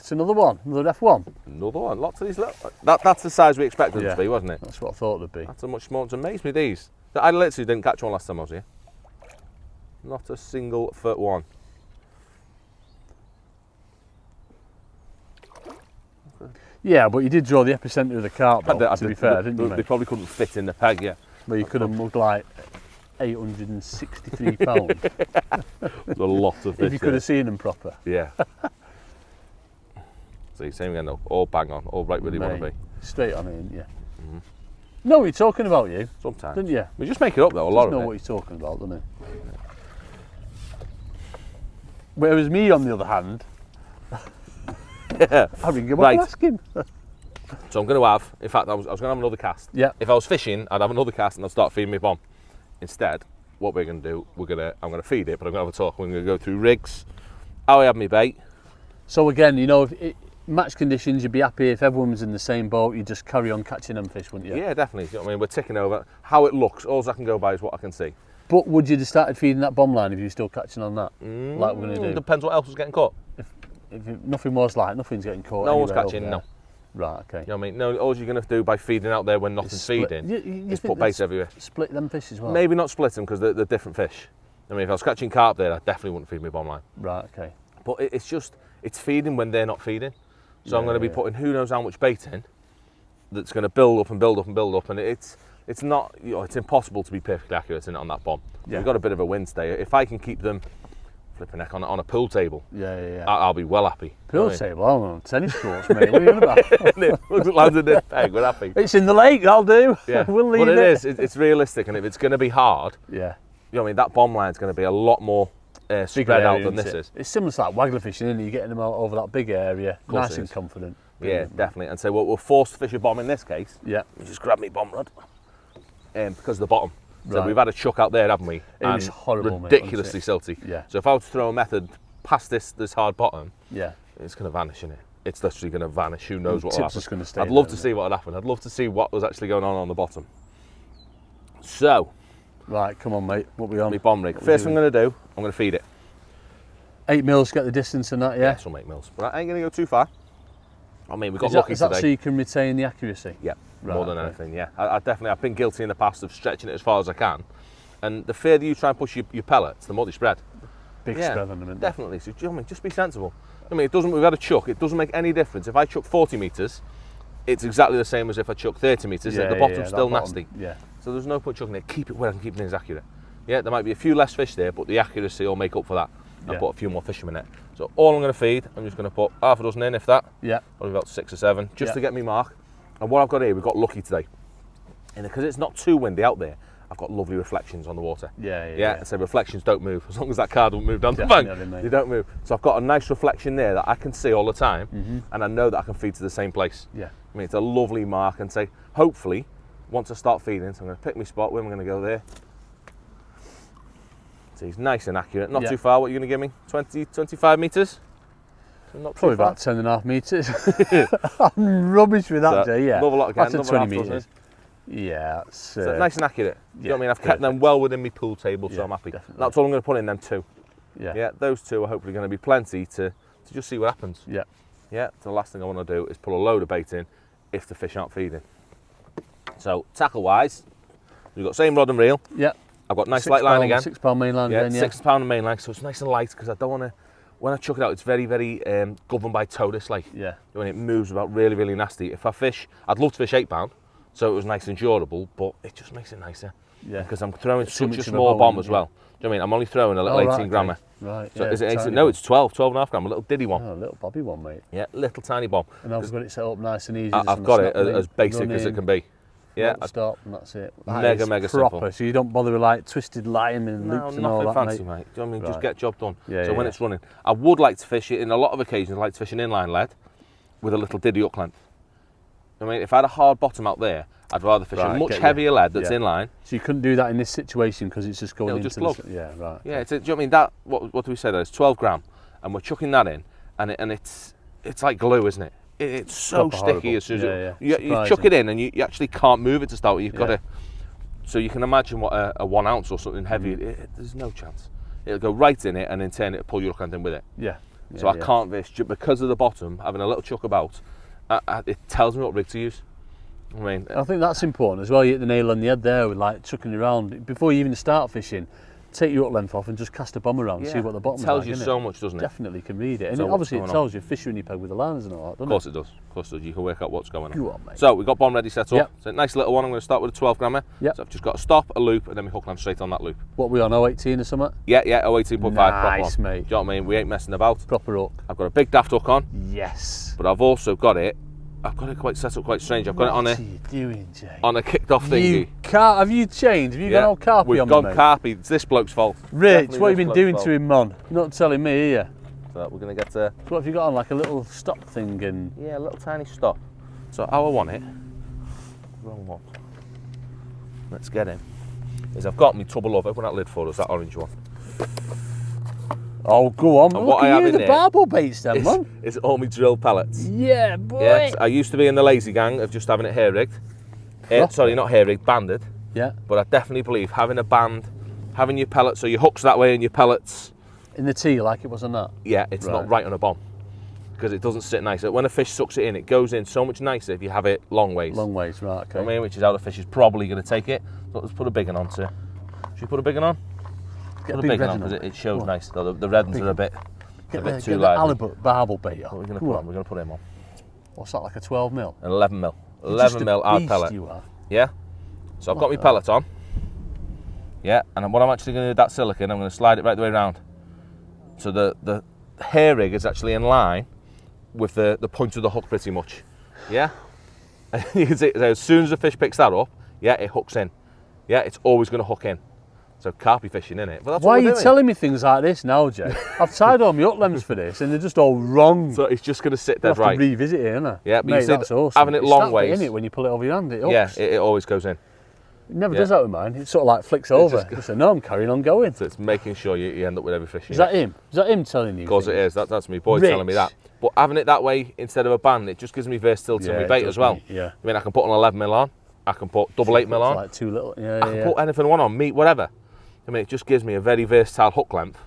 That's another one, another F1. Another one. Lots of these little... That's the size we expected them to be, wasn't it? That's what I thought they'd be. That's a much smaller. It's amazed me, these. I literally didn't catch one last time I was here. Not a single foot one. Yeah, but you did draw the epicenter of the carp, though, to be fair, didn't you, mate? They probably couldn't fit in the peg, yeah. Well, you could have mugged like 863 pounds. There's a lot of fish. If you could have seen them proper. Yeah. See, same again though. All bang on, all right where they want to be. Straight on in, yeah. No, you're talking about you. Sometimes. Didn't you? We just make it up though, a lot of it. know what you're talking about, doesn't he? Whereas me, on the other hand, Yeah. I mean, what ask him? So I'm going to have, in fact, I was going to have another cast. Yeah. If I was fishing, I'd have another cast and I'd start feeding my bomb. Instead, what we're going to do, I'm going to feed it, but I'm going to have a talk. We're going to go through rigs, how I have my bait. So again, you know, if match conditions, you'd be happy if everyone was in the same boat, you'd just carry on catching them fish, wouldn't you? Yeah, definitely. You know what I mean? We're ticking over. How it looks, all I can go by is what I can see. But would you have started feeding that bomb line if you were still catching on that? Like we're going to do? Depends what else was getting caught. If nothing was like, nothing's getting caught. No one's catching, no. Right, okay. You know what I mean? No, all you're going to do by feeding out there when nothing's feeding is put bait everywhere. Split them fish as well? Maybe not split them because they're different fish. I mean, if I was catching carp there, I definitely wouldn't feed my bomb line. Right, okay. But it's feeding when they're not feeding. So I'm going to be putting who knows how much bait in that's going to build up and build up and build up. And it's not, you know, it's impossible to be perfectly accurate in it on that bomb. Yeah. We've got a bit of a wind stay. If I can keep them flipping heck on a pool table, I'll be well happy. Pool table? I don't know, tennis courts, mate. What are you on about? Looks like landed this peg, we're happy. It's in the lake, that'll do. Yeah. We'll leave but it is. It's realistic, and if it's going to be hard, yeah, you know what I mean, that bomb line's going to be a lot more spread out than this is. It's similar to like waggler fishing, isn't it? You're getting them out over that big area, nice and confident. Yeah, definitely. And so we'll force to fish a bomb in this case. Yeah. You just grab me bomb rod, because of the bottom. So Right. we've had a chuck out there, haven't we? It was horrible, ridiculously silty. Yeah. So if I was to throw a method past this hard bottom, yeah, it's going to vanish, isn't it? It's literally going to vanish. Who knows what will happen? Just going to stay I'd love there, to see what had happened. I'd love to see what was actually going on the bottom. So, right, come on, mate. What we on? my bomb rig. First thing I'm going to do, I'm going to feed it. 8 mils, get the distance and that, yeah? Yeah, some 8 mils. But I ain't going to go too far. I mean, we got lucky Is that today. so you can retain the accuracy? Yeah, Right, more than okay. anything, yeah. I've been guilty in the past of stretching it as far as I can. And the further you try and push your pellets, the more they spread. Big spread on them, isn't there? Definitely. So, do you know what I mean? Just be sensible. I mean, we've had a chuck, it doesn't make any difference. If I chuck 40 metres, it's exactly the same as if I chuck 30 metres. The bottom's still nasty. Yeah. So there's no point chucking it. Keep it where I can keep things accurate. Yeah, there might be a few less fish there, but the accuracy will make up for that. I'll put a few more fishermen in it. So all I'm going to feed, I'm just going to put half a dozen in, if that. Yeah. Probably about 6 or 7, just to get me mark. And what I've got here, we've got lucky today. And because it's not too windy out there, I've got lovely reflections on the water. Yeah. So reflections don't move. As long as that card don't move down the bank, they don't move. So I've got a nice reflection there that I can see all the time, and I know that I can feed to the same place. Yeah. I mean, it's a lovely mark, and say, hopefully, once I start feeding, so I'm going to pick my spot, where am I going to go there? So he's nice and accurate, not too far. What are you going to give me? 20, 25 metres? So not Probably about 10.5 metres. I'm rubbish with that, Jay, yeah. Another lot again, That's 20 metres. Yeah, so nice and accurate. You know what I mean? I've kept them well within my pool table, so I'm happy. Definitely. That's all I'm going to put in them 2. Yeah. Those 2 are hopefully going to be plenty to just see what happens. Yeah. So the last thing I want to do is put a load of bait in if the fish aren't feeding. So tackle wise, we've got same rod and reel. Yeah. I've got nice light line again. £6 mainline again, yeah. £6 main line, so it's nice and light because I don't want to. When I chuck it out, it's very, very governed by totus, like. Yeah. When it moves about really, really nasty. If I fish, I'd love to fish £8, so it was nice and durable, but it just makes it nicer. Yeah. Because I'm throwing such a of a small bomb, bomb as well. Do you know what I mean? I'm only throwing a little 18 grammer. Right. So yeah, is it 18? tiny No, one. it's 12.5 gram, a little diddy one. Oh, a little bobby one, mate. Yeah, little tiny bomb. And I've got it set up nice and easy. I've got it as basic as it can be. Yeah, stop, and that's it. Mega proper, simple. So you don't bother with like twisted line and loops and all that, fancy, mate. Do mate. you know what I mean? Right. Just get job done. Yeah, when it's running, I would like to fish it in a lot of occasions. I like to fish an inline lead with a little diddy hook length. I mean, if I had a hard bottom out there, I'd rather fish a much heavier lead that's inline. So you couldn't do that in this situation because it's just going into just the... Yeah, right. Yeah, do you know what I mean? That what do we say there? It's 12 gram, and we're chucking that in, and it's like glue, isn't it? It's so Proper sticky horrible. as soon as You chuck it in, and you actually can't move it to start with. You've got to. So you can imagine what a 1 ounce or something heavy. There's no chance. It'll go right in it, and in turn it'll pull your hook end in with it. Yeah. So I can't fish because of the bottom, having a little chuck about, it tells me what rig to use. I mean, I think that's important as well. You hit the nail on the head there with like chucking around. Before you even start fishing, take your hook length off and just cast a bomb around and see what the bottom is. It tells you so much, doesn't it? Definitely can read it. And obviously it tells you fisher in your peg with the lines and all that, doesn't it? Of course it does. Of course it does. You can work out what's going on. Go on, mate. So we've got bomb ready set up. It's a nice little one. I'm going to start with a 12 grammer. Yep. So I've just got a stop, a loop, and then my hook length straight on that loop. What we on, 018 or something? Yeah, 018.5. Nice, mate. Do you know what I mean? We ain't messing about. Proper hook. I've got a big daft hook on. Yes. But I've also got it. I've got it quite set up quite strange. I've got it on What are you doing, Jay? On a kicked off thingy. Have you changed? Have you gone all carpy We've on gone me, mate? carpy. It's this bloke's fault. Rich, what have you been doing to him, man? You're not telling me, are you? So we're going to get to... So what have you got on, like a little stop thing? And yeah, a little tiny stop. So how I want it... Wrong one. Let's get in. Is I've got me tub of love. Open that lid for us, that orange one. Oh, go on. And Look what I at have you, in the there barbell baits then, man. It's all my drill pellets. Yeah, boy. Yeah, I used to be in the lazy gang of just having it hair rigged. Sorry, not hair rigged, banded. Yeah. But I definitely believe having a band, having your pellets, so your hook's that way and your pellets. In the tee, like it was on that? Yeah, it's not right on a bomb. Because it doesn't sit nice. When a fish sucks it in, it goes in so much nicer if you have it long ways. Long ways, right, okay. I mean, which is how the fish is probably going to take it. So let's put a big one on too. Should we put a big one on? Put a big one on because it shows nice. Though the red ones are a bit too light. Halibut barbel bait on. What are we going to put on? We're going to put him on. What's that, like a 12 mil? An 11 mil. 11 mil hard pellet. You are. Yeah. So I've got my pellet on. Yeah, and what I'm actually going to do with that silicone, I'm going to slide it right the way around. So the hair rig is actually in line with the point of the hook pretty much. Yeah? And you can see, so as soon as the fish picks that up, yeah, it hooks in. Yeah, it's always going to hook in. So carpy fishing, innit? But that's Why what are you doing. telling me things like this now, Jay? I've tied all my hook limbs for this and they're just all wrong. So it's just going to sit I'll dead have right. to revisit it, innit? Yeah, but mate, you see, that's awesome. having it long ways. It, when you pull it over your hand, it hooks. Yeah, it always goes in. It never does that with mine. It sort of like flicks over. Just no, I'm carrying on going. So it's making sure you end up with every fish. Is that him? Is that him telling you? Of course it is. That's me boy telling me that. But having it that way instead of a band, it just gives me versatility on my bait as well. Yeah. I mean, I can put an 11 mil on. I can put double 8 mil on. Like too little. Yeah, I can put anything I want on, meat, whatever. I mean, it just gives me a very versatile hook length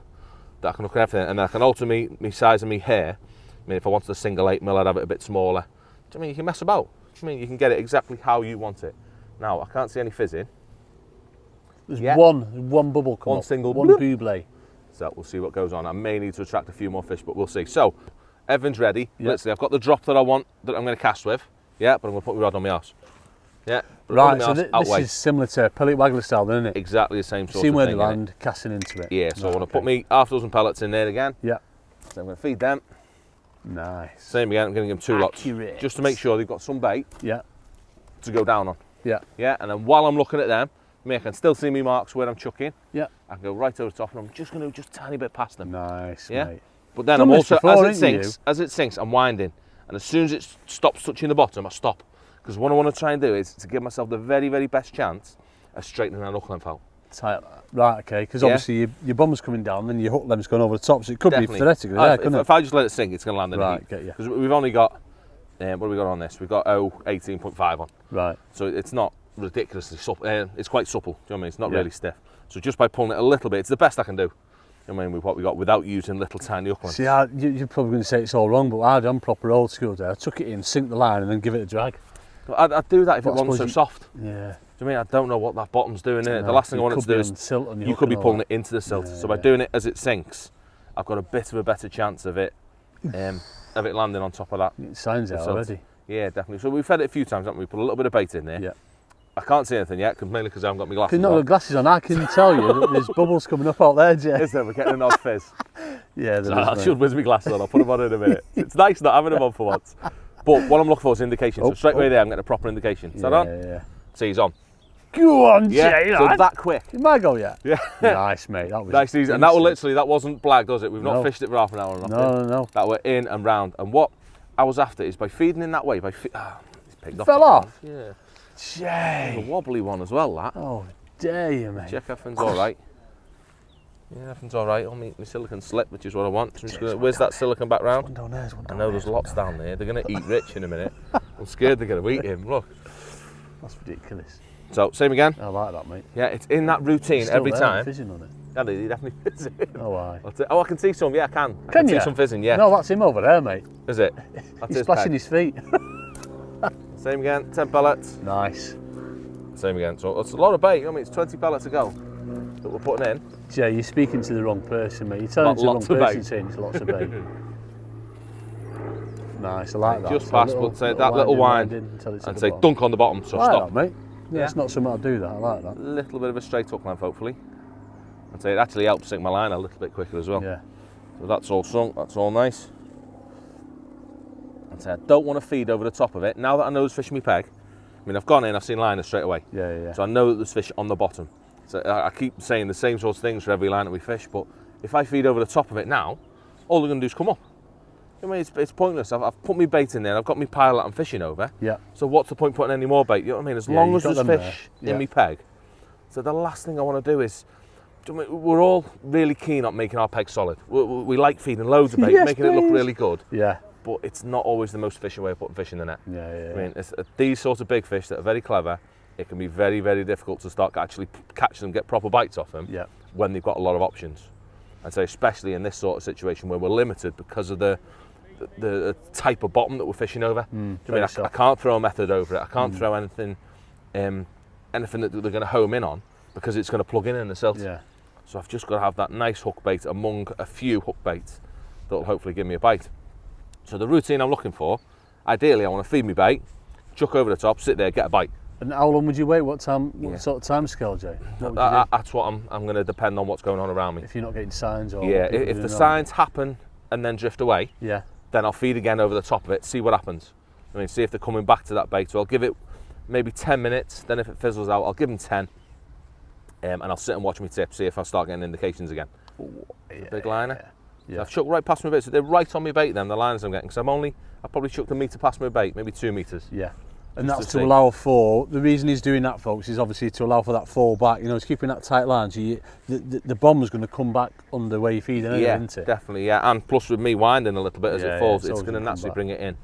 that I can hook at everything, and I can alter me size of me hair. I mean, if I wanted a single 8 mil, I'd have it a bit smaller. I mean, you can mess about. I mean, you can get it exactly how you want it. Now, I can't see any fizzing. There's one bubble come One single one buble. So we'll see what goes on. I may need to attract a few more fish, but we'll see. So everything's ready. Literally, I've got the drop that I want that I'm going to cast with. Yeah, but I'm going to put my rod on my arse. Yeah. Right, so this is similar to pellet waggler style, then, isn't it? Exactly the same sort of thing. See where they land, casting into it. Yeah, so I want to put me half dozen pellets in there again. Yeah. So I'm going to feed them. Nice. Same again, I'm going to give them 2 lots. Just to make sure they've got some bait to go down on. Yeah. Yeah, and then while I'm looking at them, I can still see me marks where I'm chucking. Yeah. I can go right over the top and I'm just going to just tiny bit past them. Nice, yeah? mate. But then I'm also, as it sinks, I'm winding. And as soon as it stops touching the bottom, I stop. Because what I want to try and do is to give myself the very, very best chance of straightening that hook length out. Right, okay, because obviously your bum's coming down, then your hook length's going over the top, so it could be theoretically there, couldn't it? If I just let it sink, it's going to land in the heat. Get you. Because we've only got, what have we got on this? We've got 18.5 on. Right. So it's not ridiculously supple. It's quite supple, do you know what I mean? It's not really stiff. So just by pulling it a little bit, it's the best I can do. I mean, with what we got without using little tiny hook lengths. See, you're probably going to say it's all wrong, but I'm proper old school there. I took it in, sink the line, and then give it a drag. I'd do that if it wasn't so soft. Yeah. Do you know what I mean? I don't know what that bottom's doing in it. The last thing I want it to do is you could be pulling it into the silt. So by doing it as it sinks, I've got a bit of a better chance of it landing on top of that. It sounds out already. Yeah, definitely. So we've fed it a few times, haven't we? Put a little bit of bait in there. Yeah. I can't see anything yet, mainly because I haven't got my glasses on. Not got glasses on. I can tell you that there's bubbles coming up out there, Jay. Is there? We're getting an odd fizz. Yeah, so I should whiz my glasses on. I'll put them on in a minute. It's nice not having them on for once. But what I'm looking for is indication. So straight away there, I'm getting a proper indication. Is that on? Yeah. See, he's on. Go on, Jay. So that quick. You might go yet. Yeah. Nice, mate. That was nice, easy. And that was literally, that wasn't blagged, was it? We've not fished it for half an hour or nothing. No. That were in and round. And what I was after is by feeding in that way, he's picked off. Fell off? Yeah. Jay. It's a wobbly one as well, that. Oh, dare you, mate. Check everything's all right. Yeah, everything's all right. I'll make my silicone slip, which is what I want. So I'm just going to whiz that silicone back round. I know there's lots down there. They're going to eat Rich in a minute. I'm scared they're going to eat him. Look. That's ridiculous. So, same again. I like that, mate. Yeah, it's in that routine every time. Fizzing on it. Yeah, they definitely fizzing. Oh, aye. Oh, I can see some. Yeah, I can. I Can see you? some fizzing, yeah. No, that's him over there, mate. Is it? That's He's splashing his feet. Same again, 10 pellets. Nice. Same again. So it's a lot of bait. I mean, it's 20 pellets to go that we're putting in. Jay, you're speaking to the wrong person, mate. You're telling to the wrong person saying it's lots of bait. Nice, I like that. Just so past, but say that little wind and say dunk on the bottom, so stop. That, mate. Yeah, it's not something I'll do that. I like that. A little bit of a straight hook length, hopefully. And say it actually helps sink my line a little bit quicker as well. Yeah. So that's all sunk, that's all nice. And say I don't want to feed over the top of it. Now that I know there's fish in my peg, I mean, I've gone in, I've seen liners straight away. Yeah. So I know that there's fish on the bottom. So I keep saying the same sorts of things for every line that we fish, but if I feed over the top of it now, all they're going to do is come up. I mean, it's pointless. I've put my bait in there, I've got my pile that I'm fishing over. Yeah. So what's the point putting any more bait? You know what I mean? As long as there's fish in my peg. So the last thing I want to do is, we're all really keen on making our peg solid. We like feeding loads of bait, making it look really good. Yeah. But it's not always the most efficient way of putting fish in the net. Yeah. I mean, these sorts of big fish that are very clever, it can be very, very difficult to start actually catch them, get proper bites off them when they've got a lot of options. I'd say especially in this sort of situation where we're limited because of the type of bottom that we're fishing over. I can't throw a method over it. I can't throw anything anything that they're going to home in on because it's going to plug in the silt. Yeah. So I've just got to have that nice hook bait among a few hook baits that will hopefully give me a bite. So the routine I'm looking for, ideally I want to feed me bait, chuck over the top, sit there, get a bite. And how long would you wait? What sort of time scale, Jay? That's what I'm going to depend on what's going on around me. If you're not getting signs or... Yeah, if the signs happen and then drift away, then I'll feed again over the top of it, see what happens. I mean, see if they're coming back to that bait. So I'll give it maybe 10 minutes, then if it fizzles out, I'll give them 10. And I'll sit and watch my tip, see if I start getting indications again. Big liner. Yeah. So I've chucked right past my bait, so they're right on my bait then, the liners I'm getting, because I've probably chucked a metre past my bait, maybe 2 metres. Yeah. And that's to allow for, the reason he's doing that, folks, is obviously to allow for that fall back. You know, it's keeping that tight line, so the bomb's going to come back under where you're feeding it, isn't it? Definitely, yeah. And plus with me winding a little bit as it falls, it's going to naturally bring it in.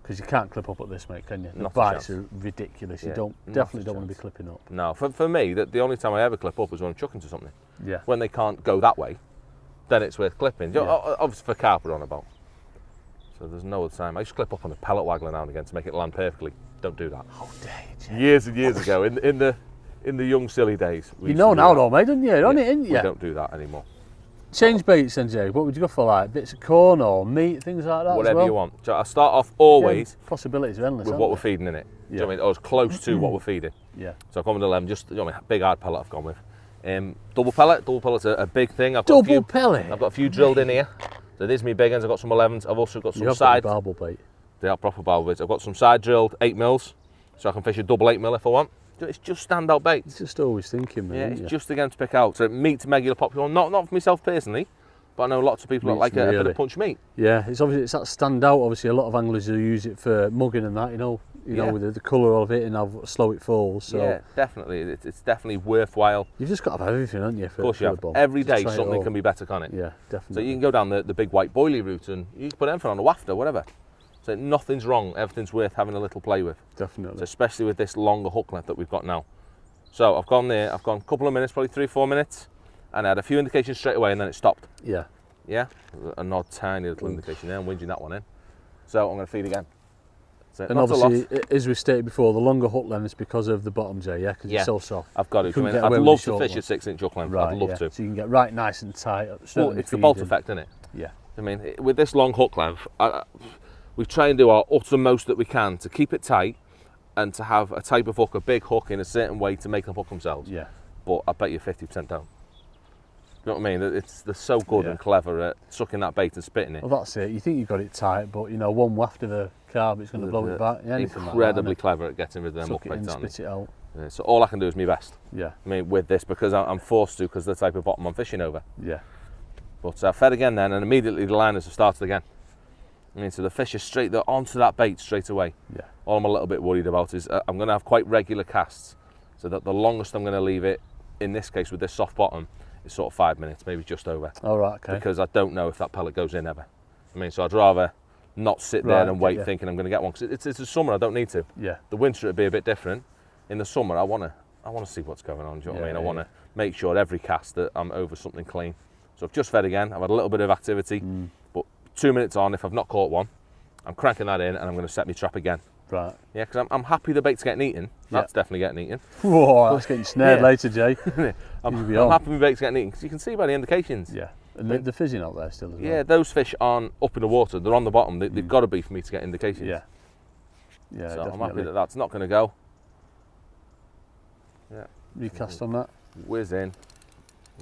Because you can't clip up at this, mate, can you? The bites are ridiculous. You definitely don't want to be clipping up. No, for me, the only time I ever clip up is when I'm chucking to something. Yeah. When they can't go that way, then it's worth clipping. Yeah. Obviously for carp we're on about. So there's no other time. I used to clip up on a pellet waggler now and again to make it land perfectly. Don't do that. Oh, dang. Years and years ago, in the young silly days. You know now though, mate, don't you? You're on it, ain't you? We don't do that anymore. Change baits then, Jay. What would you go for, like bits of corn or meat, things like that? Whatever you want. So I start off always possibilities are endless with what we're feeding in it. Yeah. You know what I mean? Or as close to what we're feeding. Yeah. So I've gone with 11, just big hard pellet I've gone with. Double pellet's a big thing. Double pellet? I've got a few drilled in here. So these are my big ones. I've got some 11s. I've also got some side. Barbel bait. They are proper barbel baits. I've got some side drilled 8mm, so I can fish a double 8mm if I want. It's just standout baits. It's just always thinking, man. Yeah, it's just again to pick out. So meat's regular popular, not for myself personally, but I know lots of people that like a bit of punch meat. Yeah, it's that standout. Obviously, a lot of anglers will use it for mugging and that. You know, with the colour of it and how slow it falls. So yeah, definitely, it's definitely worthwhile. You've just got to have everything, haven't you? Of course you have. Every day something can be better, can't it? Yeah, definitely. So you can go down the big white boilie route and you can put anything on a wafter, whatever. So nothing's wrong. Everything's worth having a little play with. Definitely. So especially with this longer hook length that we've got now. So I've gone there. I've gone a couple of minutes, probably 3-4 minutes, and I had a few indications straight away, and then it stopped. Yeah. Yeah. A odd, tiny little indication there. I'm whinging that one in. So I'm going to feed again. So and obviously, as we stated before, the longer hook length is because of the bottom, Jay. Yeah, because it's so soft. I've got it. I'd love to fish a 6-inch hook length. Right, I'd love to. So you can get right nice and tight. Well, it's the bolt effect, isn't it? Yeah. I mean, with this long hook length, we try and do our uttermost that we can to keep it tight and to have a type of hook, a big hook in a certain way to make them hook themselves. Yeah. But I bet you 50% don't. You know what I mean? They're so good and clever at sucking that bait and spitting it. Well, that's it. You think you've got it tight, but you know, one waft of a carp, it's going to blow it back. Yeah, incredibly clever at getting rid of them hook baits, aren't they? Spit it out. Yeah, so all I can do is my best. Yeah. I mean, with this, because I'm forced to, because of the type of bottom I'm fishing over. Yeah. But I fed again then, and immediately the liners have started again. I mean, so the fish are they're onto that bait straight away. Yeah. All I'm a little bit worried about is I'm going to have quite regular casts, so that the longest I'm going to leave it, in this case with this soft bottom, is sort of 5 minutes, maybe just over. All right, okay. Because I don't know if that pellet goes in ever. I mean, so I'd rather not sit there and wait thinking I'm going to get one, because it's the summer, I don't need to. Yeah. The winter it'd be a bit different, in the summer, I want to see what's going on. Do you know what I mean? I want to make sure every cast that I'm over something clean. So I've just fed again. I've had a little bit of activity, but 2 minutes on, if I've not caught one, I'm cranking that in and I'm going to set my trap again. Right. Yeah, because I'm happy the bait's getting eaten. That's definitely getting eaten. Whoa, that's getting snared later, Jay. I'm happy my bait's getting eaten because you can see by the indications. Yeah, and they're fizzing out there still as well. Yeah, those fish aren't up in the water. They're on the bottom. They've got to be for me to get indications. Yeah. Yeah, so definitely. I'm happy that that's not going to go. Yeah. Recast on that. Whiz in.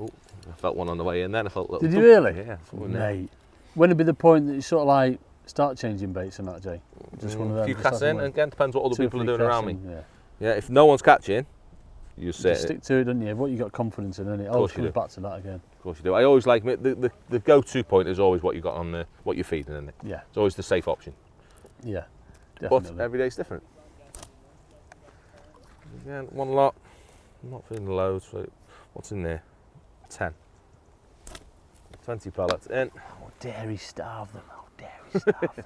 Oh, I felt one on the way in then. I felt a little. Did you really? Yeah. Mate. When would be the point that you sort of like start changing baits and that, Jay? Just one of them. A few casts in, and again, depends what other people are doing around me. Yeah. Yeah, if no one's catching, you just sit. Stick to it, don't you? What you got confidence in, it always comes back to that again. Of course you do. I always like the go-to point is always what you got on what you're feeding in it. Yeah. It's always the safe option. Yeah. Definitely. But every day's different. Again, one lot. I'm not feeling loads. So what's in there? 10. 20 pellets in. Oh, dare he starve them? Oh, dare he starve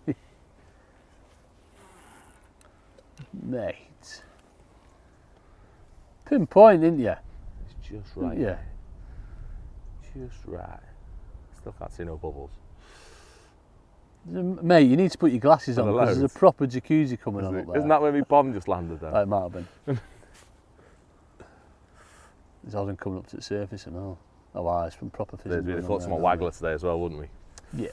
them? Mate. Pinpoint, didn't you? It's just right. Yeah. Just right. Still can't see no bubbles. Mate, you need to put your glasses on because there's a proper jacuzzi coming on up there. Isn't that where my bomb just landed then? It might have been. There's all them coming up to the surface and all. Oh, wow, it's from proper fishing. We'd have thought some waggler today as well, wouldn't we? Yeah.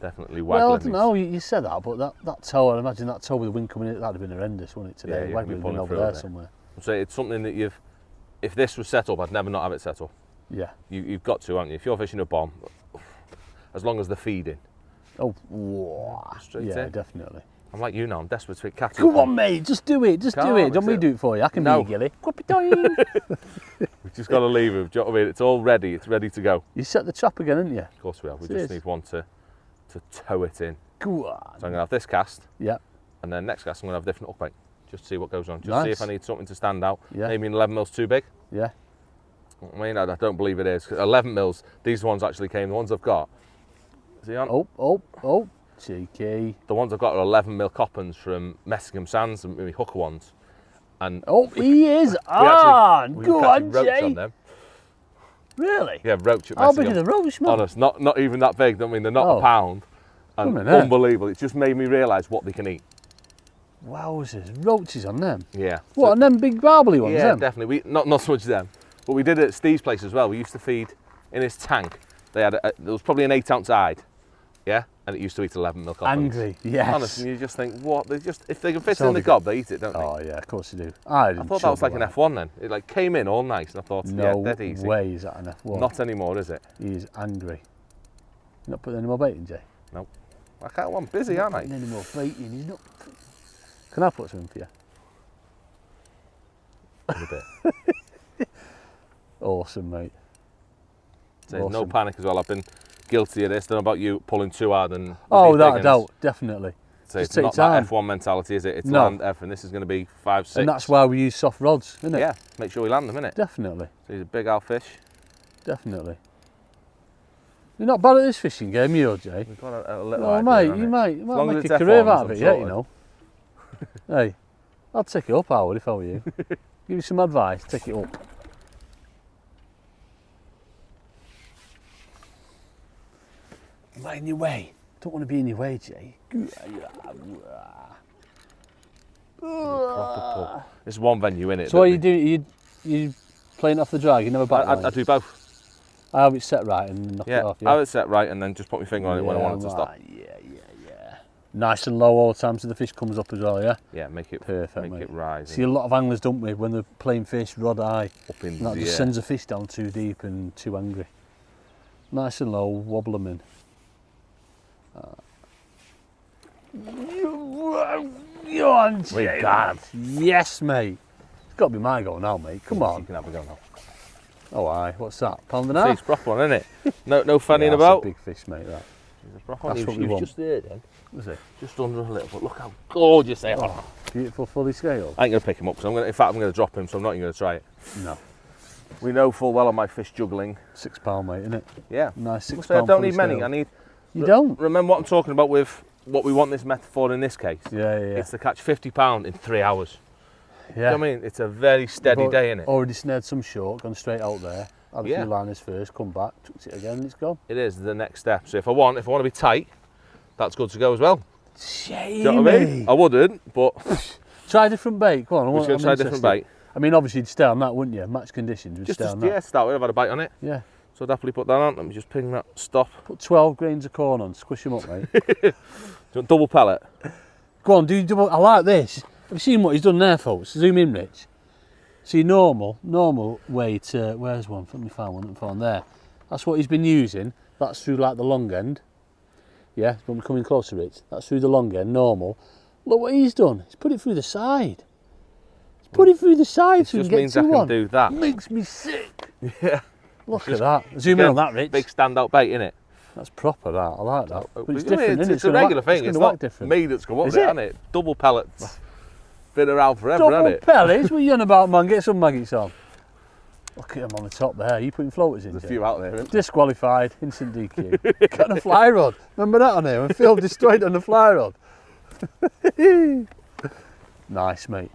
Definitely waggler. Well, I don't know, you said that, but that toe, I imagine that toe with the wind coming in, that'd have been horrendous, wouldn't it, today? Yeah, Waggler would have been over there somewhere. So it's something that if this was set up, I'd never not have it set up. Yeah. You've got to, haven't you? If you're fishing a bomb, as long as they're feeding. Oh, wow. Straight yeah, in. definitely. I'm like you now, I'm desperate to get catch. Come on, mate, just do it, do it. Don't me do it for you, I can be a gilly. We've just got to leave him, do you know what I mean? It's all ready, it's ready to go. You set the trap again, haven't you? Of course we have, we just need one to tow it in. Go on. So I'm going to have this cast, yeah, and then next cast I'm going to have a different hook bait, just to see what goes on, just see if I need something to stand out. Yeah. Maybe an 11 mils too big. Yeah. I mean, I don't believe it is. 11 mils, these ones actually came, the ones I've got. See on? Oh, cheeky. The ones I've got are 11 mil coppens from Messingham Sands, and maybe hooker ones. And he is on. Go on, Jay. On them. Really? Yeah, roach at How Messingham. big are the roach, man? Honest, not even that big. I mean, they're not a pound. And unbelievable. It just made me realise what they can eat. Wowzers, roaches on them. Yeah. What, on them big barbly ones? Yeah, them? definitely. Not so much them, but we did it at Steve's place as well. We used to feed in his tank. They had there was probably an 8-ounce hide, yeah, and it used to eat 11 mil coppens. Angry, yes. Honestly, you just think, what? They just if they can fit in the gob, they eat it, don't they? Oh yeah, of course they do. I thought that was like an F1 then. It like came in all nice, and I thought, yeah, dead easy. No way is that an F1. Not anymore, is it? He is angry. You're not putting any more bait in, Jay? No. I can't. I'm busy, aren't I? Any more bait in? He's not. Can I put something for you? A bit. Awesome, mate. So awesome. No panic as well. I've been guilty of this. Don't know about you pulling too hard and. Oh, without a doubt, definitely. So it's not that F1 mentality, is it? It's land everything. This is going to be 5, 6. And that's why we use soft rods, isn't it? Yeah. Make sure we land them, innit? Definitely. So he's a big owl fish. Definitely. You're not bad at this fishing game, you, Jay. We've got a little. Oh, mate, you might make a career out of it, yeah, you know. Hey, I'd take it up, Howard, if I were you. Give you some advice, take it up. Am I in your way? Don't want to be in your way, Jay. There's one venue, innit? So what are you doing? You playing off the drag? You never back I do both. I have it set right and knock it off. Yeah, I have it set right and then just put my finger on it when I want it to stop. Yeah. Nice and low all the time so the fish comes up as well, yeah? Yeah, make it perfect, make it rise. See a lot of anglers, don't we, when they're playing fish rod high, up in that just sends a fish down too deep and too angry. Nice and low, wobble them in. You're on, Jay. Yes, mate. It's got to be my goal now, mate. Come on. You can have a go now. Oh, aye. What's that? £1.5? See, it's proper one, isn't it? No fanning about. That's a big fish, mate, that. It's a proper one. That's what He we was want. just there then. Was it? Just under a little, but look how gorgeous they are. Oh, beautiful fully scaled. I ain't going to pick him up, because in fact, I'm going to drop him, so I'm not even going to try it. No. We know full well on my fish juggling. £6, mate, isn't it? Yeah. Nice £6. I don't need many. I need. You don't? Remember what I'm talking about with what we want this method for in this case? Yeah. It's to catch £50 in 3 hours. Yeah. I mean, it's a very steady day, innit? Already snared some short, gone straight out there. Had a few liners first, come back, took it again, and it's gone. It is the next step. So if I want to be tight, that's good to go as well. Shame. Do you know what I mean? I wouldn't, but try a different bait. Go on. I'm going to try a different bait. I mean, obviously you'd stay on that, wouldn't you? Match conditions. Just start with. I've had a bite on it. Yeah. So I'd happily put that on. Let me just ping that stop. Put 12 grains of corn on. Squish them up, mate. Do you want double pellet? Go on, do double. I like this. Have you seen what he's done there, folks? Zoom in, Rich. See, normal way to. Where's one? Let me find one. Found there. That's what he's been using. That's through like the long end. Yeah, when we're coming closer, Rich. That's through the long end, normal. Look what he's done. He's put it through the side. He's put it through the side so we can get two on. Just means I can do that. Makes me sick. Yeah. Look at that. Zoom in on that, Rich. Big standout bait, innit? That's proper, that. I like that. But it's different, isn't it? It's a regular thing. It's not me that's come up with it, isn't it? Double pellets. Been around forever, hasn't it? Double pellets? What are you on about, man? Get some maggots on. Look at him on the top there. You putting floaters in? There's a few out there, isn't there? Disqualified. Instant DQ. Got on a fly rod. Remember that on here? When Phil destroyed on the fly rod. Nice, mate.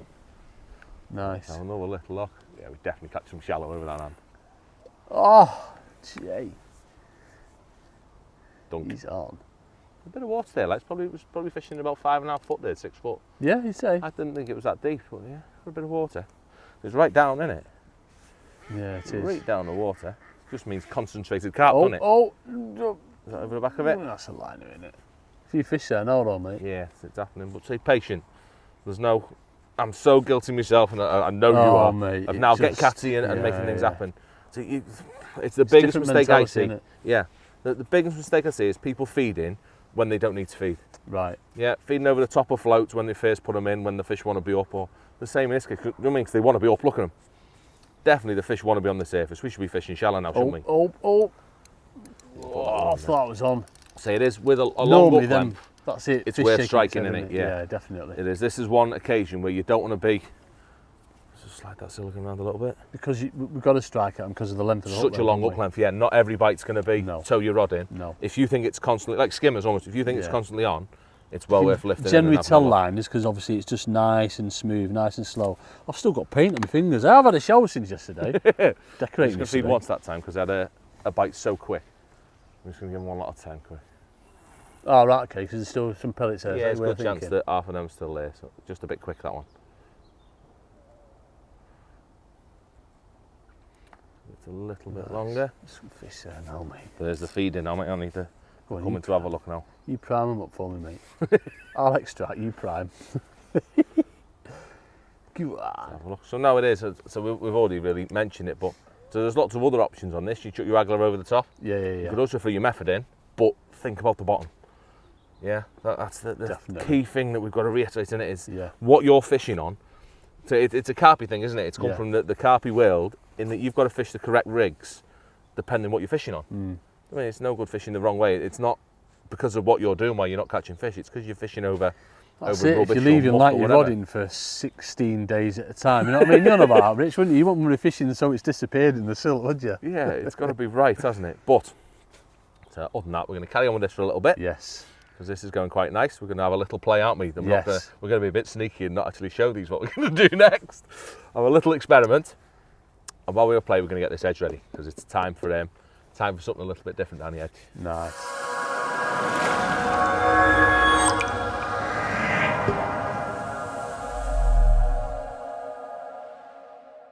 Nice. Have another little look. Yeah, we definitely catch some shallow over that hand. Oh, gee. Dunk. He's on. A bit of water there. Like, was probably fishing about 5.5 foot there, 6 foot. Yeah, you'd say. I didn't think it was that deep, but yeah, a bit of water. It's right down, isn't it? Yeah, it is. Right down the water. Just means concentrated carp, doesn't it? Is that over the back of it? That's a liner, isn't it? A few fish there now, though, mate. Yeah, it's happening. But stay patient. There's no. I'm so guilty myself, and I know you are. Mate, of now getting catty and making things happen. So it's the biggest mistake I see. Yeah, the biggest mistake I see is people feeding when they don't need to feed. Right. Yeah, feeding over the top of floats when they first put them in, when the fish want to be up, or the same in this case. You know what I mean? 'Cause they want to be up. Look at them. Definitely, the fish want to be on the surface. We should be fishing shallow now, shouldn't we? Oh! I thought it was on. So it is with a long up length. That's it. It's worth striking, isn't it? Yeah, definitely. It is. This is one occasion where you don't want to be. Just slide that silicone around a little bit. Because we've got to strike at them because of the length of the hook. Such a long up length, yeah. Not every bite's going to be tow your rod in. No. If you think it's constantly, like skimmers almost, if you think it's constantly on, it's well worth lifting. Generally tell liners because obviously it's just nice and smooth, nice and slow. I've still got paint on my fingers. I've had a shower since yesterday. Decorating. I'm just going to feed once that time because I had a bite so quick. I'm just going to give him one lot of 10 quick. Oh, right, okay, because there's still some pellets there. Yeah, there's a good chance that half of them's still there, so just a bit quick, that one. It's a little bit longer. Some fish there now, mate. There's the feeding now, mate. I need to come in to have a look now. You prime them up for me, mate. I'll extract, you prime. Go on. Have a look. So now it is, so we've already really mentioned it, but so there's lots of other options on this. You chuck your angler over the top. Yeah. You could also throw your method in, but think about the bottom. Yeah, that's the key thing that we've got to reiterate in it is what you're fishing on. So it's a carpy thing, isn't it? It's come from the carpy world in that you've got to fish the correct rigs depending on what you're fishing on. I mean, it's no good fishing the wrong way. It's not because of what you're doing while you're not catching fish. It's because you're fishing over rubbish. If you're leaving like your rod in for 16 days at a time, you know what I mean? You're on about Rich, wouldn't you? You wouldn't be fishing so it's disappeared in the silt, would you? Yeah, it's got to be right, hasn't it? But so other than that, we're going to carry on with this for a little bit. Yes. Because this is going quite nice. We're going to have a little play, aren't we? We're going to be a bit sneaky and not actually show these what we're going to do next. Have a little experiment. And while we play, we're going to get this edge ready because it's time for something a little bit different down the edge. Nice.